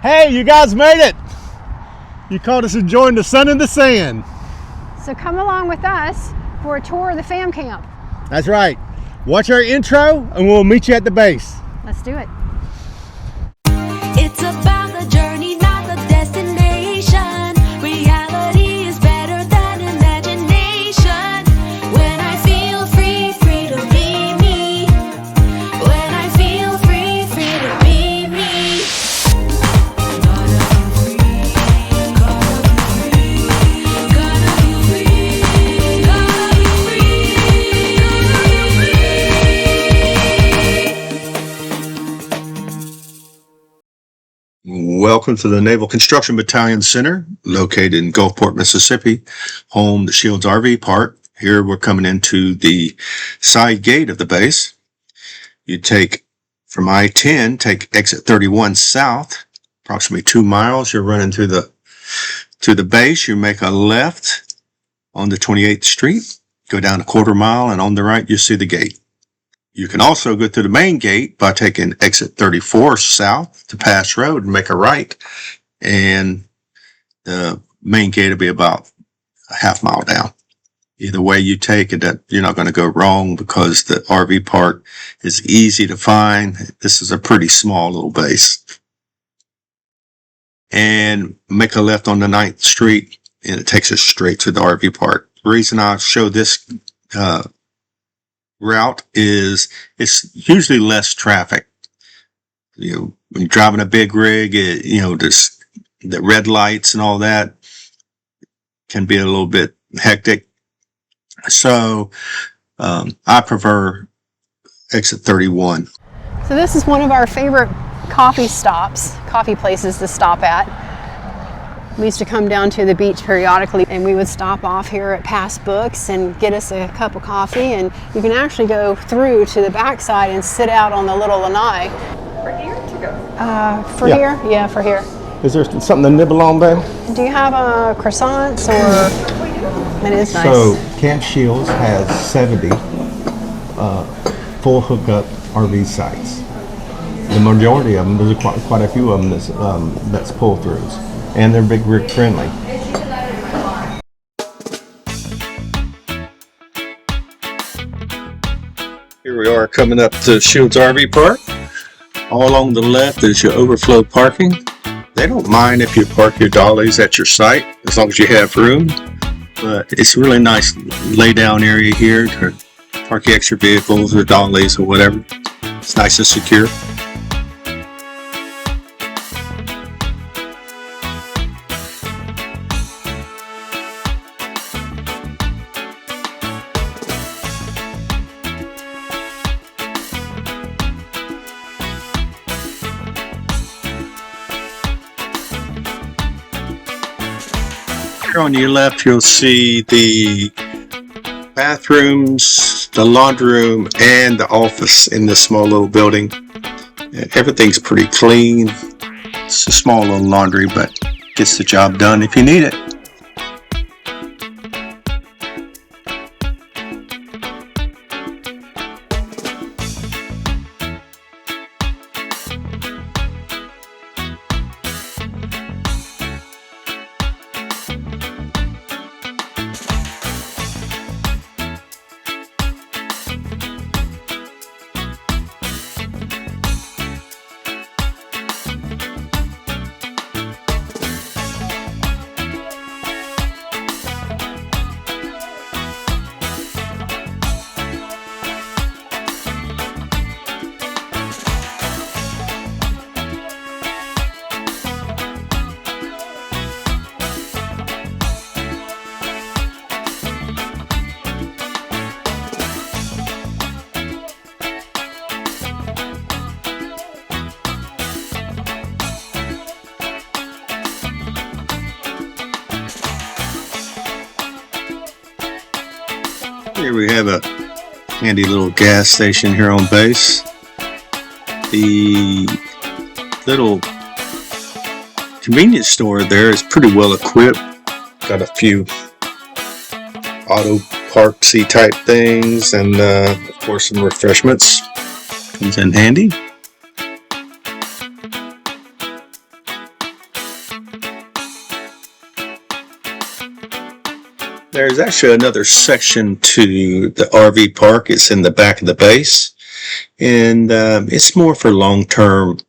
Hey, you guys made it! You caught us enjoying the sun and the sand. So come along with us for a tour of the Fam Camp. That's right. Watch our intro and we'll meet you at the base. Let's do it. It's about the journey, not the destination. Reality is better than imagination. When I feel free, free to be me. When I feel free, free to be me. Gotta be free, gotta be free, gotta be free, gotta be Welcome to the Naval Construction Battalion Center, located in Gulfport, Mississippi, home to Shields RV Park. Here we're coming into the side gate of the base. You take from I-10, take exit 31 south, approximately 2 miles. You're running to the base. You make a left on the 28th Street, go down a 1/4 mile, and on the right you see the gate. You can also go to the main gate by taking exit 34 south to Pass Road and make a right. And the main gate will be about a 1/2 mile down. Either way you take it, you're not going to go wrong because the RV park is easy to find. This is a pretty small little base. And make a left on the 9th Street and it takes us straight to the RV park. The reason I show this route is it's usually less traffic. You know, when you're driving a big rig, this the red lights and all that can be a little bit hectic. So I prefer exit 31. So this is one of our favorite coffee places to stop at. We used to come down to the beach periodically and we would stop off here at Pass Books and get us a cup of coffee, and you can actually go through to the backside and sit out on the little lanai. For here to go? Here? Yeah, for here. Is there something to nibble on, babe? Do you have croissants or? It is nice. So Camp Shields has 70 full hookup RV sites. The majority of them, there's quite a few of them that's pull-throughs, and they're big rig friendly. Here we are coming up to Shields RV Park. All along the left is your overflow parking. They don't mind if you park your dollies at your site as long as you have room. But it's a really nice lay down area here to park your extra vehicles or dollies or whatever. It's nice and secure. On your left, you'll see the bathrooms, the laundry room, and the office in this small little building. Everything's pretty clean. It's a small little laundry, but gets the job done if you need it. Here we have a handy little gas station here on base. The little convenience store there is pretty well equipped. Got a few auto parksy type things and of course some refreshments. Comes in handy. There's actually another section to the RV park. It's in the back of the base, and it's more for long-term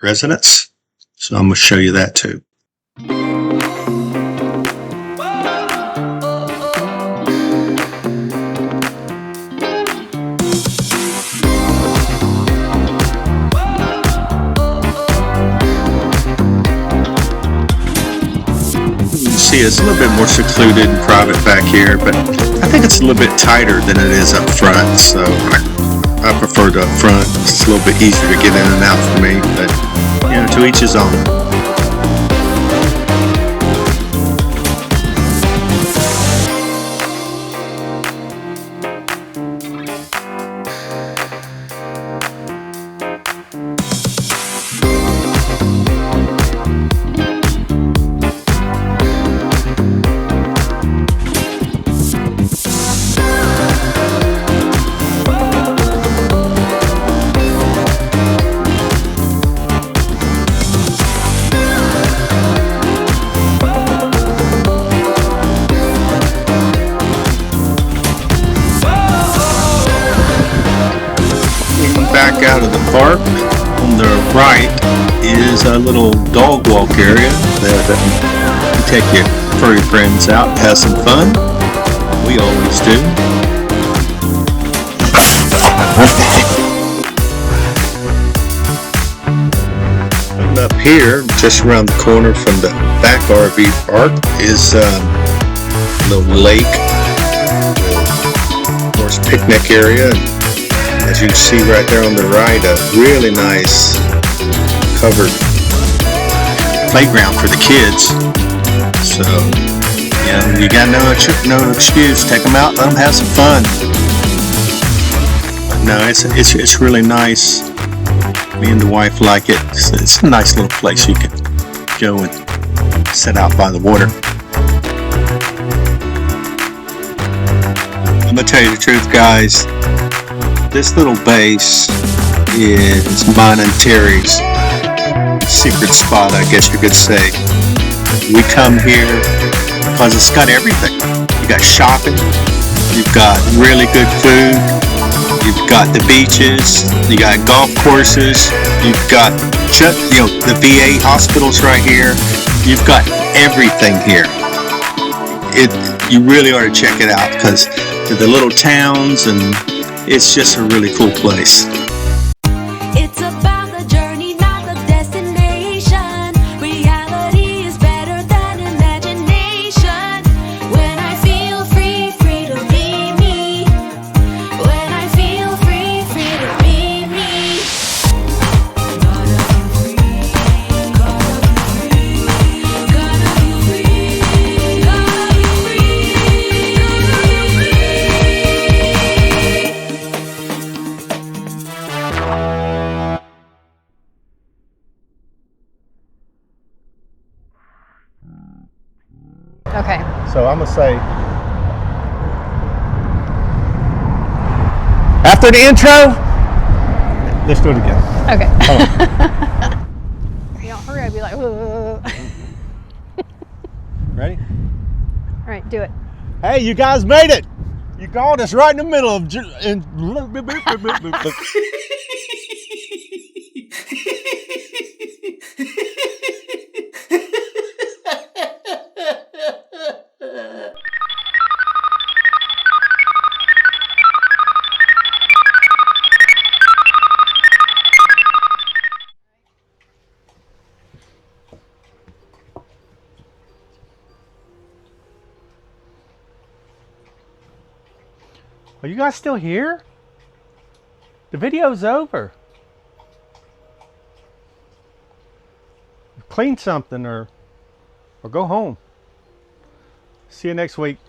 residents. So I'm going to show you that too. See, it's a little bit more secluded and private back here, but I think it's a little bit tighter than it is up front, so I prefer to up front. It's a little bit easier to get in and out for me, but you know, to each his own. Back out of the park, on the right is a little dog walk area that you take your furry friends out and have some fun. We always do. And up here, just around the corner from the back RV park, is a little lake, of course, picnic area. As you can see right there on the right, a really nice covered playground for the kids. So, you know, you got no excuse. Take them out, let them have some fun. But no, it's really nice. Me and the wife like it. It's a nice little place you can go and sit out by the water. I'm gonna tell you the truth, guys. This little base is mine and Terry's secret spot, I guess you could say. We come here because it's got everything. You got shopping, you've got really good food, you've got the beaches, you got golf courses, you've got the VA hospitals right here. You've got everything here. You really ought to check it out because the little towns, and it's just a really cool place. It's about the journey, not the destination. Reality is better than imagination. When I feel free, free to be me. When I feel free, free to be me. Gotta be free, gotta be free, gotta be free, gotta be free, gotta be free. Okay. So I'm gonna say, After the intro, let's do it again. Okay. If you don't hurry, I'd be like, whoa. ready? All right, do it. Hey, you guys made it. You caught us right in the middle of. Are you guys still here? The video's over. Clean something or go home. See you next week.